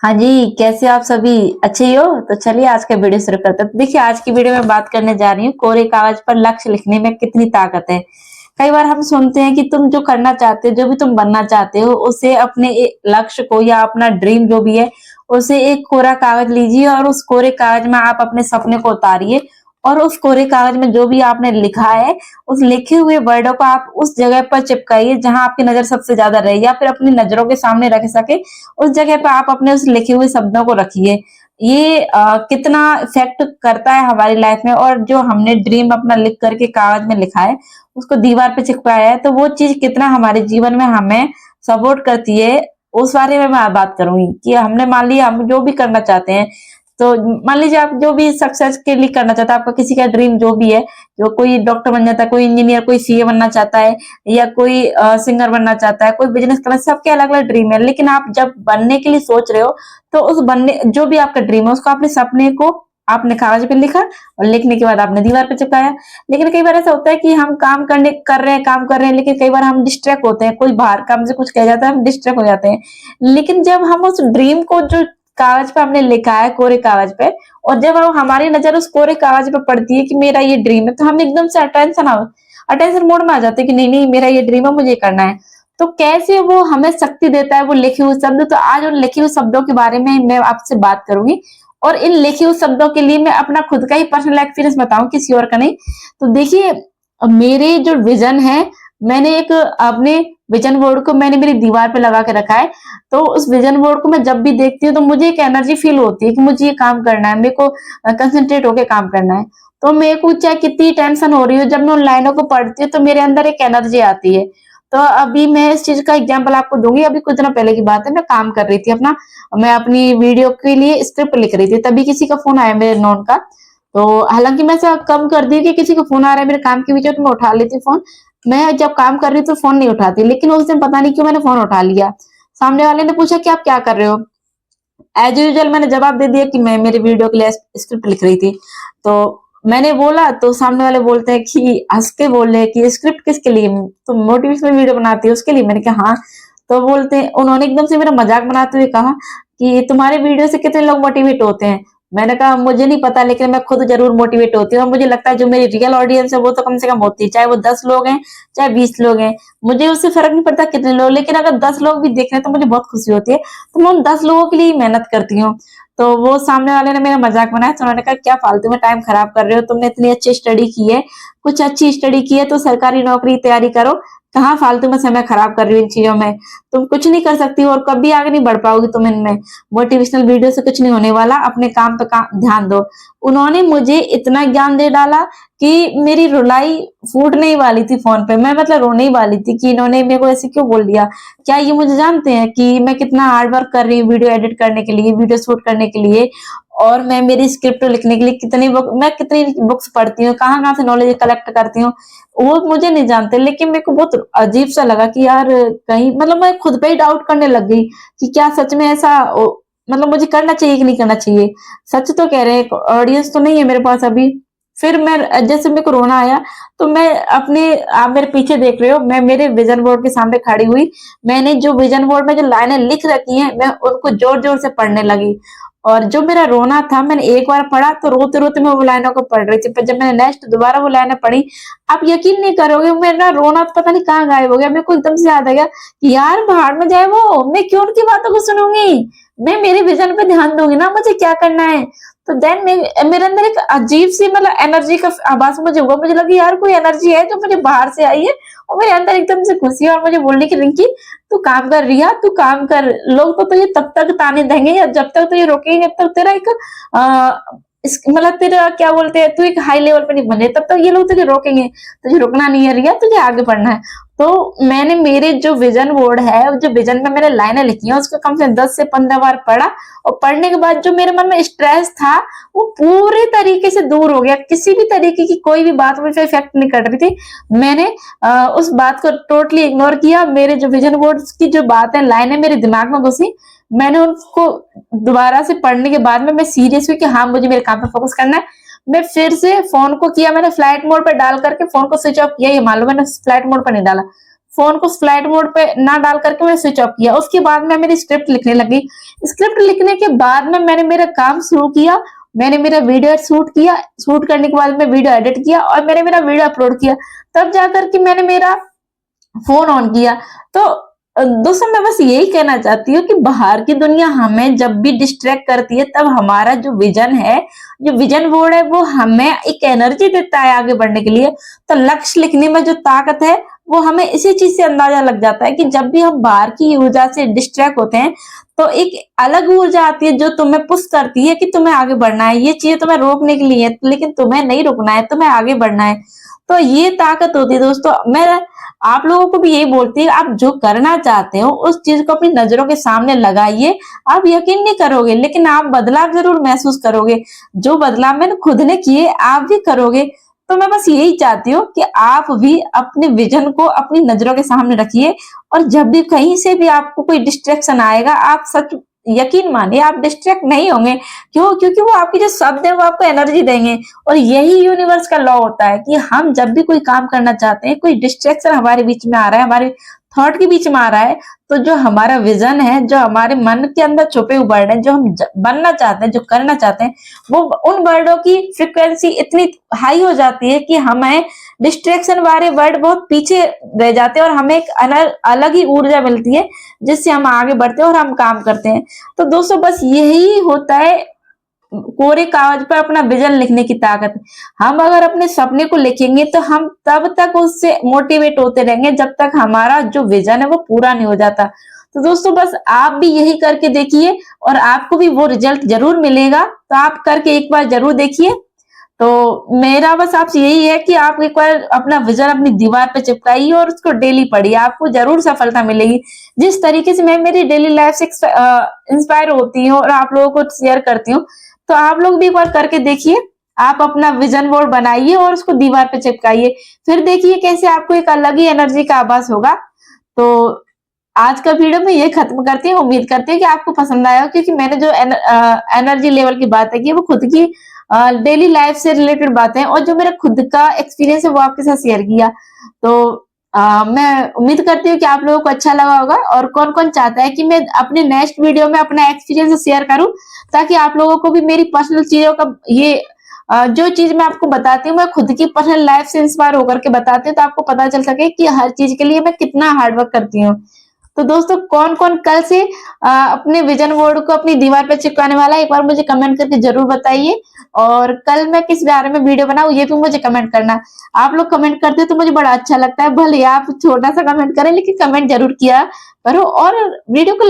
हाँ जी, कैसे हो आप सभी? अच्छे ही हो? तो चलिए आज का वीडियो शुरू करते हैं। तो देखिए आज की वीडियो में बात करने जा रही हूँ कोरे कागज पर लक्ष्य लिखने में कितनी ताकत है। कई बार हम सुनते हैं कि तुम जो करना चाहते हो, जो भी तुम बनना चाहते हो, उसे अपने लक्ष्य को या अपना ड्रीम जो भी है, उसे एक कोरा कागज लीजिए और उस कोरे कागज में आप अपने सपने को उतारिए और उस कोरे कागज में जो भी आपने लिखा है, उस लिखे हुए वर्डों को आप उस जगह पर चिपकाइए जहां आपकी नजर सबसे ज्यादा रहे या फिर अपनी नजरों के सामने रख सके। उस जगह पे आप अपने उस लिखे हुए शब्दों को रखिए। ये कितना इफेक्ट करता है हमारी लाइफ में, और जो हमने ड्रीम अपना लिख करके कागज में लिखा है उसको दीवार पे चिपकाया है, तो वो चीज कितना हमारे जीवन में हमें सपोर्ट करती है, उस बारे में मैं बात करूंगी कि हमने मान लिया हम जो भी करना चाहते हैं। तो मान लीजिए आप जो भी सक्सेस के लिए करना चाहते हैं, आपका किसी का ड्रीम जो भी है, जो कोई डॉक्टर बन जाता है, कोई इंजीनियर, कोई सीए बनना चाहता है या कोई सिंगर बनना चाहता है, कोई बिजनेस करना, सबके अलग अलग ड्रीम है। लेकिन आप जब बनने के लिए सोच रहे हो तो उस बनने जो भी आपका ड्रीम है उसको अपने सपने को आपने कागज पे लिखा और लिखने के बाद आपने दीवार पे चिपकाया। लेकिन कई बार ऐसा होता है कि हम काम कर रहे हैं, लेकिन कई बार हम डिस्ट्रैक्ट होते हैं, कोई बाहर काम से कुछ कह जाता है, हम डिस्ट्रैक्ट हो जाते हैं। लेकिन जब हम उस ड्रीम को जो कागज पे हमने लिखा है कोरे कागज पे, और जब हम हमारी नजर उस कोरे कागज पे पड़ती है कि मेरा ये ड्रीम है, तो हम एकदम से अटेंशन मोड में आ जाते हैं कि नहीं नहीं मेरा ये ड्रीम है, मुझे ये करना है। तो कैसे वो हमें शक्ति देता है वो लिखे हुए शब्द, तो आज उन लिखे हुए शब्दों के बारे में मैं आपसे बात करूंगी। और इन लिखे हुए शब्दों के लिए मैं अपना खुद का ही पर्सनल एक्सपीरियंस बताऊं, किसी और का नहीं। तो देखिए मेरे जो विजन है, मैंने एक अपने विजन बोर्ड को मैंने मेरी दीवार पे लगा के रखा है। तो उस विजन बोर्ड को मैं जब भी देखती हूँ तो मुझे एक एनर्जी फील होती है कि मुझे ये काम करना है, मेरे को कंसंट्रेट होकर काम करना है। तो मेरे को चाहे कितनी टेंशन हो रही हो, जब मैं उन लाइनों को पढ़ती हूँ तो मेरे अंदर एक एनर्जी आती है। तो अभी मैं इस चीज का एग्जाम्पल आपको दूंगी। अभी कुछ दिनों पहले की बात है, मैं काम कर रही थी अपना, मैं अपनी वीडियो के लिए स्क्रिप्ट लिख रही थी, तभी किसी का फोन आया मेरे नॉन का। तो हालांकि मैं ऐसा कम कर दी कि किसी का फोन आ रहा है मेरे काम के बीच में तो मैं उठा लेती फोन। मैं जब काम कर रही तो फोन नहीं उठाती, लेकिन उस दिन पता नहीं क्यों मैंने फोन उठा लिया। सामने वाले ने पूछा कि आप क्या कर रहे हो। एज यूजुअल मैंने जवाब दे दिया कि मैं मेरे वीडियो के लिए स्क्रिप्ट लिख रही थी। तो मैंने बोला तो सामने वाले बोलते हैं कि हंस के बोल रहे हैं कि स्क्रिप्ट किसके लिए, तुम मोटिवेशनल वीडियो बनाती हो उसके लिए। मैंने कहा हाँ। तो बोलते हैं, उन्होंने एकदम से मेरा मजाक बनाते हुए कहा कि तुम्हारे वीडियो से कितने लोग मोटिवेट होते हैं। मैंने कहा मुझे नहीं पता, लेकिन मैं खुद जरूर मोटिवेट होती हूँ और मुझे लगता है जो मेरी रियल ऑडियंस है वो तो कम से कम होती है, चाहे वो 10 लोग हैं चाहे 20 लोग हैं। मुझे उससे फर्क नहीं पड़ता कितने लोग, लेकिन अगर 10 लोग भी देख रहे हैं तो मुझे बहुत खुशी होती है। तो मैं उन 10 लोगों के लिए मेहनत करती हूँ। तो वो सामने वाले ने मेरा मजाक बनाया, तो उन्होंने कहा क्या फालतू में टाइम खराब कर रहे हो, तुमने इतनी अच्छी स्टडी की है, कुछ अच्छी स्टडी की है तो सरकारी नौकरी की तैयारी करो, कहाँ फालतू में समय खराब कर रही हो इन चीजों में, तुम कुछ नहीं कर सकती हो और कभी आगे नहीं बढ़ पाओगी तुम इनमें, मोटिवेशनल वीडियो से कुछ नहीं होने वाला, अपने काम पे ध्यान दो। उन्होंने मुझे इतना ज्ञान दे डाला कि मेरी रुलाई फूटने ही वाली थी फोन पे, मैं मतलब रोने ही वाली थी कि इन्होंने मेरे को ऐसे क्यों बोल दिया। क्या ये मुझे जानते हैं कि मैं कितना हार्ड वर्क कर रही हूँ वीडियो एडिट करने के लिए, वीडियो शूट करने के लिए, और मैं मेरी स्क्रिप्ट लिखने के लिए मैं कितनी बुक्स पढ़ती हूँ, कहाँ कहाँ से नॉलेज कलेक्ट करती हूँ, वो मुझे नहीं जानते। लेकिन मेरे को बहुत अजीब सा लगा कि यार कहीं मतलब मैं खुद पे ही डाउट करने लग गई कि क्या सच में ऐसा मतलब मुझे करना चाहिए कि नहीं करना चाहिए। सच तो कह रहे हैं, ऑडियंस तो नहीं है मेरे पास अभी। फिर मैं जैसे मेरे को रोना आया, तो मैं अपने आप मेरे पीछे देख रहे हो, मैं मेरे विजन बोर्ड के सामने खड़ी हुई, मैंने जो विजन बोर्ड में जो लाइनें लिख रखी हैं मैं उनको जोर जोर से पढ़ने लगी। और जो मेरा रोना था, मैंने एक बार पढ़ा तो रोते रोते मैं वो लाइनों को पढ़ रही थी, पर जब मैंने नेक्स्ट दोबारा वो लाइनें पढ़ी, आप यकीन नहीं करोगे मेरा रोना तो पता नहीं कहाँ गायब हो गया। मेरे को एकदम से याद आ गया कि यार भाड़ में जाए वो, मैं क्यों उनकी बातों को सुनूंगी, मैं मेरे विजन पे ध्यान दूंगी ना, मुझे क्या करना है। तो देन मेरे अंदर एक अजीब सी मतलब एनर्जी का आभास मुझे हुआ, मुझे लगा यार कोई एनर्जी है जो मुझे बाहर से आई है और मेरे अंदर एकदम से खुशी है और मुझे बोलने की, रिंकी तू काम कर रही है, तू काम कर, लोग तो तुझे तब तक ताने देंगे या जब तक तुझे रोकेंगे, जब तक तेरा एक मतलब तेरा क्या बोलते हैं, तू एक हाई लेवल पे नहीं बने, तब तक ये लोग तुझे रोकेंगे। तुझे रुकना नहीं है रिया, तुझे आगे बढ़ना है। तो मैंने मेरे जो विजन बोर्ड है, जो विजन में मैंने लाइनें लिखी हैं, उसको कम से कम 10 से 15 बार पढ़ा, और पढ़ने के बाद जो मेरे मन में स्ट्रेस था वो पूरे तरीके से दूर हो गया। किसी भी तरीके की कोई भी बात मुझे इफेक्ट नहीं कर रही थी। मैंने उस बात को टोटली इग्नोर किया। मेरे जो विजन बोर्ड की जो बात है, लाइनें मेरे दिमाग में घुसी, मैंने उनको दोबारा से पढ़ने के बाद में मैं सीरियस हुई कि हाँ मुझे मेरे काम पर फोकस करना है। मैं फिर से फोन को किया, मैंने फ्लाइट मोड पर डाल करके फोन को स्विच ऑफ किया, ये मान लो मैंने फ्लाइट मोड पर नहीं डाला, फोन को फ्लाइट मोड पे ना डाल करके मैंने स्विच ऑफ किया। उसके बाद मैं मेरी स्क्रिप्ट लिखने लगी। स्क्रिप्ट लिखने के बाद में मैंने मेरा काम शुरू किया। मैंने मेरा वीडियो शूट किया। शूट करने के बाद में वीडियो एडिट किया और मैंने मेरा वीडियो अपलोड किया। तब जाकर के मैंने मेरा फोन ऑन किया। तो दोस्तों मैं बस यही कहना चाहती हूँ कि बाहर की दुनिया हमें जब भी डिस्ट्रैक्ट करती है, तब हमारा जो विजन है, जो विजन बोर्ड है, वो हमें एक एनर्जी देता है आगे बढ़ने के लिए। तो लक्ष्य लिखने में जो ताकत है वो हमें इसी चीज से अंदाजा लग जाता है कि जब भी हम बाहर की ऊर्जा से डिस्ट्रैक्ट होते हैं तो एक अलग ऊर्जा आती है जो तुम्हें पुश करती है कि तुम्हें आगे बढ़ना है। ये चीज तुम्हें रोकने के लिए है, लेकिन तुम्हें नहीं रुकना है, तुम्हें आगे बढ़ना है। तो ये ताकत होती है दोस्तों। मैं आप लोगों को भी यही बोलती है, आप जो करना चाहते हो उस चीज को अपनी नजरों के सामने लगाइए। आप यकीन नहीं करोगे, लेकिन आप बदलाव जरूर महसूस करोगे। जो बदलाव मैंने खुद ने किए आप भी करोगे। तो मैं बस यही चाहती हूँ कि आप भी अपने विजन को अपनी नजरों के सामने रखिए, और जब भी कहीं से भी आपको कोई डिस्ट्रैक्शन आएगा, आप सच यकीन मानिए आप डिस्ट्रैक्ट नहीं होंगे। क्यों? क्योंकि वो आपके जो शब्द है वो आपको एनर्जी देंगे। और यही यूनिवर्स का लॉ होता है कि हम जब भी कोई काम करना चाहते हैं, कोई डिस्ट्रैक्शन हमारे बीच में आ रहा है, हमारे थॉट के बीच में आ रहा है, तो जो हमारा विजन है, जो हमारे मन के अंदर छुपे हुए वर्ड है, जो हम बनना चाहते हैं, जो करना चाहते हैं, वो उन वर्डों की फ्रिक्वेंसी इतनी हाई हो जाती है कि हमें डिस्ट्रैक्शन वाले वर्ड बहुत पीछे रह जाते हैं और हमें एक अलग ही ऊर्जा मिलती है जिससे हम आगे बढ़ते हैं और हम काम करते हैं। तो दोस्तों बस यही होता है कोरे कागज पर अपना विजन लिखने की ताकत। हम अगर अपने सपने को लिखेंगे तो हम तब तक उससे मोटिवेट होते रहेंगे जब तक हमारा जो विजन है वो पूरा नहीं हो जाता। तो दोस्तों बस आप भी यही करके देखिए और आपको भी वो रिजल्ट जरूर मिलेगा। तो आप करके एक बार जरूर देखिए। तो मेरा बस आपसे यही है कि आप एक बार अपना विजन अपनी दीवार पे चिपकाइए और उसको डेली पढ़िए, आपको जरूर सफलता मिलेगी। जिस तरीके से मैं मेरी डेली लाइफ से इंस्पायर होती हूँ और आप लोगों को शेयर करती हूँ, तो आप लोग भी एक बार करके देखिए। आप अपना विजन बोर्ड बनाइए और उसको दीवार पे चिपकाइए, फिर देखिए कैसे आपको एक अलग ही एनर्जी का आभास होगा। तो आज का वीडियो में ये खत्म करती हूँ। उम्मीद करती हूँ कि आपको पसंद आया हो, क्योंकि मैंने जो एनर्जी लेवल की बात है कि वो खुद की डेली लाइफ से रिलेटेड बातें और जो मेरा खुद का एक्सपीरियंस है वो आपके साथ शेयर किया। तो मैं उम्मीद करती हूँ कि आप लोगों को अच्छा लगा होगा। और कौन कौन चाहता है कि मैं अपने नेक्स्ट वीडियो में अपना एक्सपीरियंस शेयर करूं, ताकि आप लोगों को भी मेरी पर्सनल चीजों का ये जो चीज मैं आपको बताती हूँ, मैं खुद की पर्सनल लाइफ से इंस्पायर होकर के बताती हूँ, तो आपको पता चल सके कि हर चीज के लिए मैं कितना हार्डवर्क करती हूँ। तो दोस्तों कौन कौन कल से अपने विजन बोर्ड को अपनी दीवार पे चिपकाने वाला है, एक बार मुझे कमेंट करके जरूर बताइए। और कल मैं किस बारे में वीडियो बनाऊं ये भी मुझे कमेंट करना। आप लोग कमेंट करते हो तो मुझे बड़ा अच्छा लगता है। भले आप छोटा सा कमेंट करें, लेकिन कमेंट जरूर किया करो और वीडियो को